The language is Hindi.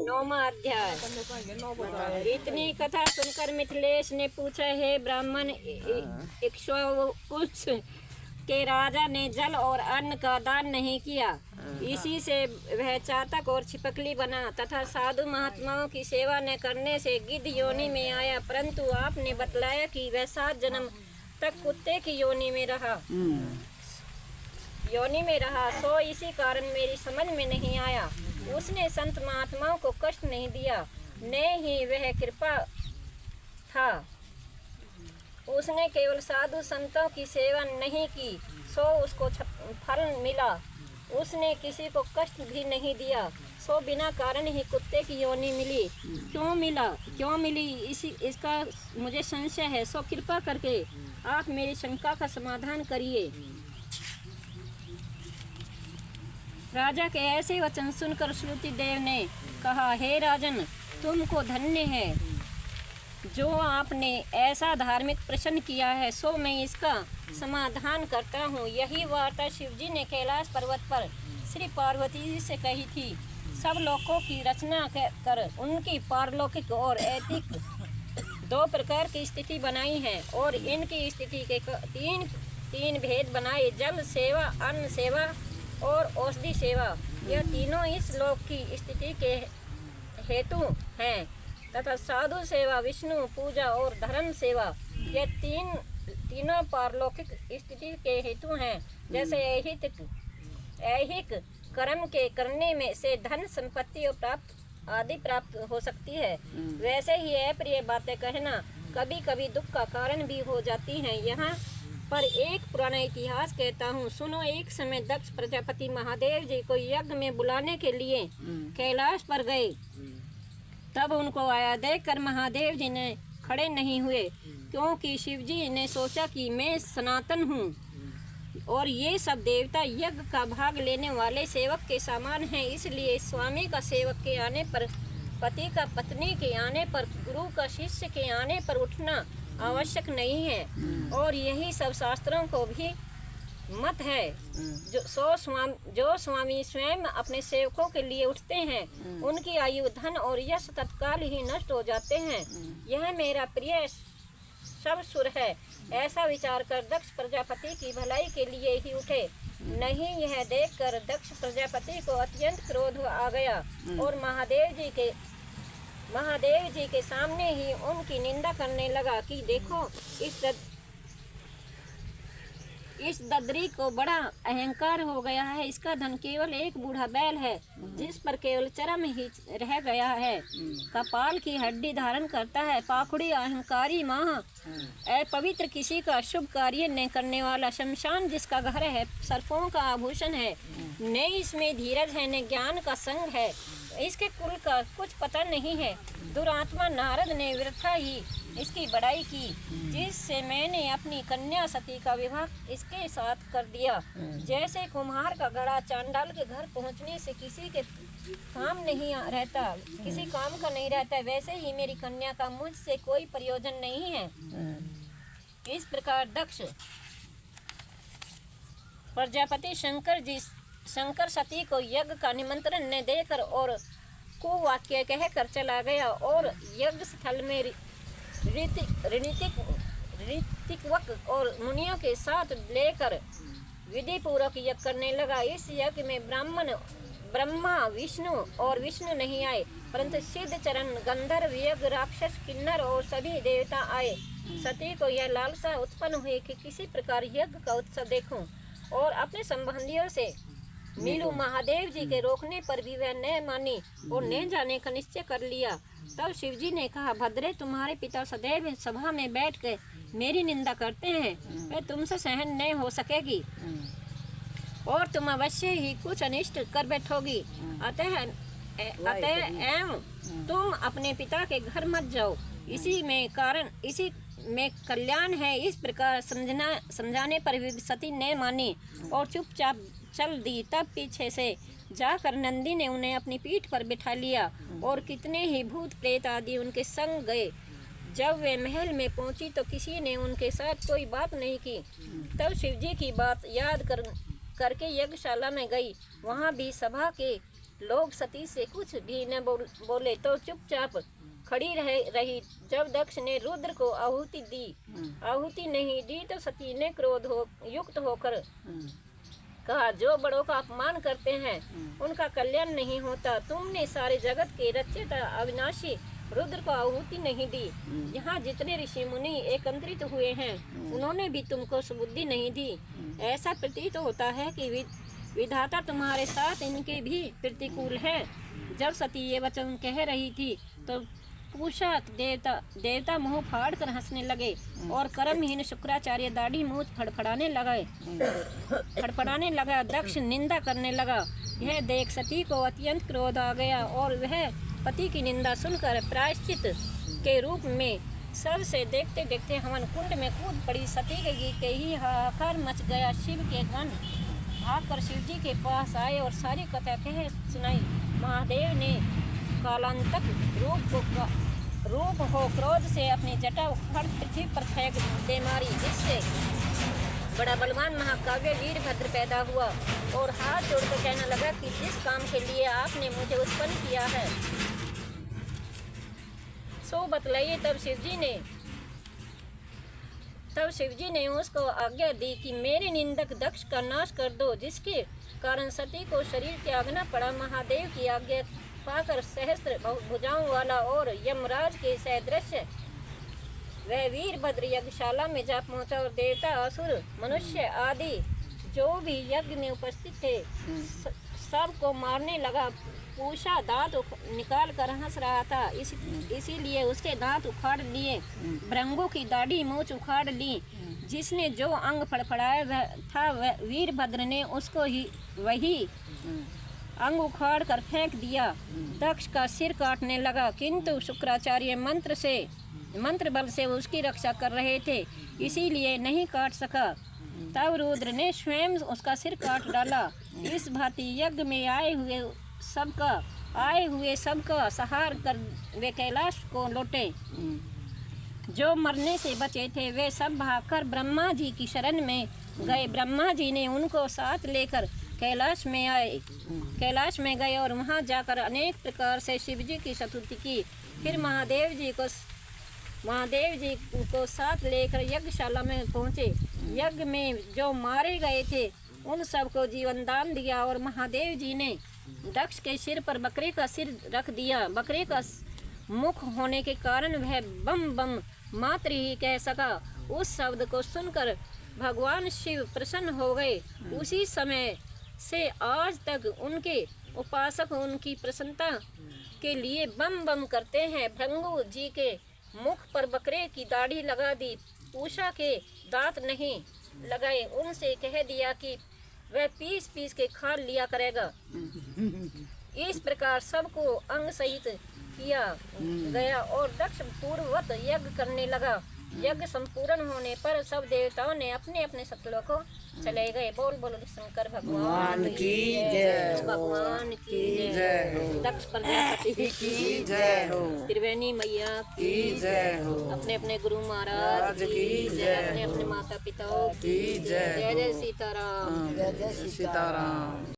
9वां अध्याय। इतनी कथा सुनकर मिथिलेश ने पूछा, हे ब्राह्मण, इक्ष्वाकुवंश के राजा ने जल और अन्न का दान नहीं किया, इसी से वह चातक और छिपकली बना तथा साधु महात्माओं की सेवा न करने से गिद्ध योनि में आया। परंतु आपने बतलाया कि वह 7 जन्म तक कुत्ते की योनि में रहा, सो इसी कारण मेरी समझ में नहीं आया। उसने संत महात्माओं को कष्ट नहीं दिया, न ही वह कृपा था। उसने केवल साधु संतों की सेवा नहीं की, सो उसको फल मिला। उसने किसी को कष्ट भी नहीं दिया, सो बिना कारण ही कुत्ते की योनि मिली। क्यों मिली इसका मुझे संशय है, सो कृपा करके आप मेरी शंका का समाधान करिए। राजा के ऐसे वचन सुनकर श्रुति देव ने कहा, हे राजन, तुमको धन्य है जो आपने ऐसा धार्मिक प्रश्न किया है, सो मैं इसका समाधान करता हूँ। यही वार्ता शिवजी ने कैलाश पर्वत पर श्री पार्वती जी से कही थी। सब लोकों की रचना कर उनकी पारलौकिक और ऐतिक 2 प्रकार की स्थिति बनाई है और इनकी स्थिति के 3 भेद बनाए, जल सेवा, अन्न सेवा और औषधि सेवा। यह तीनों इस लोक की स्थिति के हेतु हैं तथा साधु सेवा, विष्णु पूजा और धर्म सेवा ये तीनों पारलौकिक स्थिति के हेतु हैं। जैसे ऐहिक कर्म के करने में से धन संपत्ति और आदि प्राप्त हो सकती है, वैसे ही अप्रिय बातें कहना कभी कभी दुख का कारण भी हो जाती हैं। यहाँ पर एक पुराना इतिहास कहता हूँ, सुनो। एक समय दक्ष प्रजापति महादेव जी को यज्ञ में बुलाने के लिए कैलाश पर गए। तब उनको आया देखकर महादेव जी ने खड़े नहीं हुए, क्योंकि शिवजी ने सोचा कि मैं सनातन हूँ और ये सब देवता यज्ञ का भाग लेने वाले सेवक के समान हैं। इसलिए स्वामी का सेवक के आने पर, पति का पत्नी के आने पर, गुरु का शिष्य के आने पर उठना आवश्यक नहीं है। और यही सब शास्त्रों को भी मत है। जो स्वामी स्वयं अपने सेवकों के लिए उठते हैं, उनकी आयु, धन और यश तत्काल ही नष्ट हो जाते हैं। यह मेरा प्रिय सब सुर है। ऐसा विचार कर दक्ष प्रजापति की भलाई के लिए ही उठे। नहीं, यह देखकर दक्ष प्रजापति को अत्यंत क्रोध आ गया और महादेव जी के सामने ही उनकी निंदा करने लगा कि देखो, इस ददरी को बड़ा अहंकार हो गया है। इसका धन केवल एक बूढ़ा बैल है, जिस पर केवल चर्म ही रह गया है। कपाल की हड्डी धारण करता है, पाखुड़ी अहंकारी माह, अपवित्र किसी का शुभ कार्य न करने वाला, शमशान जिसका घर है, सर्पों का आभूषण है, न इसमें धीरज है, न ज्ञान का संग है, इसके कुल का कुछ पता नहीं है। दुरात्मा नारद ने वृथा ही इसकी बड़ाई की, जिससे मैंने अपनी कन्या सती का विवाह इसके साथ कर दिया। जैसे कुम्हार का घड़ा चांडाल के घर पहुंचने से किसी के काम नहीं रहता, किसी काम का नहीं रहता, वैसे ही मेरी कन्या का मुझसे कोई प्रयोजन नहीं है। इस प्रकार दक्ष प्रजापति शंकर सती को यज्ञ का निमंत्रण न देकर और कुवाक्य कहकर चला गया और यज्ञ स्थल में ऋतिक और मुनियों के साथ लेकर विधि पूर्वक यज्ञ करने लगा। इस यज्ञ में ब्रह्मा, विष्णु नहीं आए, परंतु सिद्ध चरण, गंधर्व, यज्ञ, राक्षस, किन्नर और सभी देवता आए। सती को यह लालसा उत्पन्न हुई कि किसी प्रकार यज्ञ का उत्सव देखूं और अपने संबंधियों से मिलूं। महादेव जी के रोकने पर भी वह न मानी और न जाने का निश्चय कर लिया। तब शिवजी ने कहा, भद्रे, तुम्हारे पिता सदैव सभा में बैठ कर मेरी निंदा करते हैं, वह तुमसे सहन नहीं हो सकेगी और तुम अवश्य ही कुछ अनिष्ट कर बैठोगी। अतः एवं तुम अपने पिता के घर मत जाओ, इसी में कल्याण है। इस प्रकार समझाने पर भी सती ने मानी और चुपचाप चल दी। तब पीछे से जाकर नंदी ने उन्हें अपनी पीठ पर बिठा लिया और कितने ही भूत प्रेत आदि उनके संग गए। जब वे महल में पहुंची तो किसी ने उनके साथ कोई बात नहीं की। तब शिवजी की बात याद करके यज्ञशाला में गई। वहां भी सभा के लोग सती से कुछ भी न बोले तो चुपचाप खड़ी रही। जब दक्ष ने रुद्र को आहुति दी, आहुति नहीं दी तो सती ने क्रोध युक्त होकर कहा, जो बड़ों का अपमान करते हैं उनका कल्याण नहीं होता। तुमने सारे जगत के रचयिता अविनाशी रुद्र को आहुति नहीं दी। यहाँ जितने ऋषि मुनि एकत्रित हुए हैं उन्होंने भी तुमको सुबुद्धि नहीं दी। ऐसा प्रतीत होता है कि विधाता तुम्हारे साथ इनके भी प्रतिकूल है। जब सती ये वचन कह रही थी तो पूषा देवता मुंह फाड़ कर हंसने लगे और कर्महीन शुक्राचार्य दाढ़ी मूछ फड़फड़ाने लगा। दक्ष निंदा करने लगा। यह देख सती को अत्यंत क्रोध आ गया और वह पति की निंदा सुनकर प्रायश्चित के रूप में सबसे देखते देखते हवन कुंड में कूद पड़ी। सती के ही हाहाकार मच गया। शिव के गण भागकर शिव जी के पास आए और सारी कथा कह सुनाई। महादेव ने कालांतक रूप हो क्रोध से अपनी जटा उखाड़ पृथ्वी पर फेंक दे मारी, जिससे बड़ा बलवान महाकाव्य वीरभद्र पैदा हुआ और हाथ जोड़कर कहने लगा कि जिस काम के लिए आपने मुझे उत्पन्न किया है सो बतलाइए। तब शिवजी ने उसको आज्ञा दी कि मेरे निंदक दक्ष का नाश कर दो, जिसके कारण सती को शरीर त्यागना पड़ा। महादेव की आज्ञा पाकर सहस्त्र भुजाओं वाला और यमराज के सदृश वह वीरभद्र यज्ञशाला में जा पहुंचा और देवता असुर मनुष्य आदि जो भी यज्ञ में उपस्थित थे सबको मारने लगा। पूषा दांत निकाल कर हंस रहा था, इसीलिए उसके दांत उखाड़ लिए। भृंगों की दाढ़ी मूछ उखाड़ ली। जिसने जो अंग फड़फड़ाया था वीरभद्र ने उसको ही वही अंग उखाड़ कर फेंक दिया। दक्ष का सिर काटने लगा, किंतु शुक्राचार्य मंत्र बल से उसकी रक्षा कर रहे थे, इसीलिए नहीं काट सका। तब रुद्र ने स्वयं उसका सिर काट डाला। इस भांति यज्ञ में आए हुए सबका संहार कर वे कैलाश को लौटे। जो मरने से बचे थे वे सब भागकर ब्रह्मा जी की शरण में गए। ब्रह्मा जी ने उनको साथ लेकर कैलाश में गए और वहां जाकर अनेक प्रकार से शिव जी की स्तुति की। फिर महादेव जी को साथ लेकर यज्ञशाला में पहुँचे। यज्ञ में जो मारे गए थे उन सबको जीवन दान दिया और महादेव जी ने दक्ष के सिर पर बकरे का सिर रख दिया। बकरे का मुख होने के कारण वह बम बम मात्र ही कह सका। उस शब्द को सुनकर भगवान शिव प्रसन्न हो गए। उसी समय से आज तक उनके उपासक उनकी प्रसन्नता के लिए बम बम करते हैं। भृंगु जी के मुख पर बकरे की दाढ़ी लगा दी, पूषा के दांत नहीं लगाए। उनसे कह दिया कि वह पीस पीस के खा लिया करेगा। इस प्रकार सबको अंग सहित किया गया और दक्ष पूर्ववत यज्ञ करने लगा। यज्ञ संपूर्ण होने पर सब देवताओं ने अपने अपने स्थलों को चले गए। बोल बोल शंकर भगवान की जय। भगवान की जय। दक्ष प्रजापति की जय हो। त्रिवेणी मैया की जय हो। अपने अपने गुरु महाराज की जय। अपने अपने माता पिता की जय। जय जय सीताराम। जय जय सीताराम।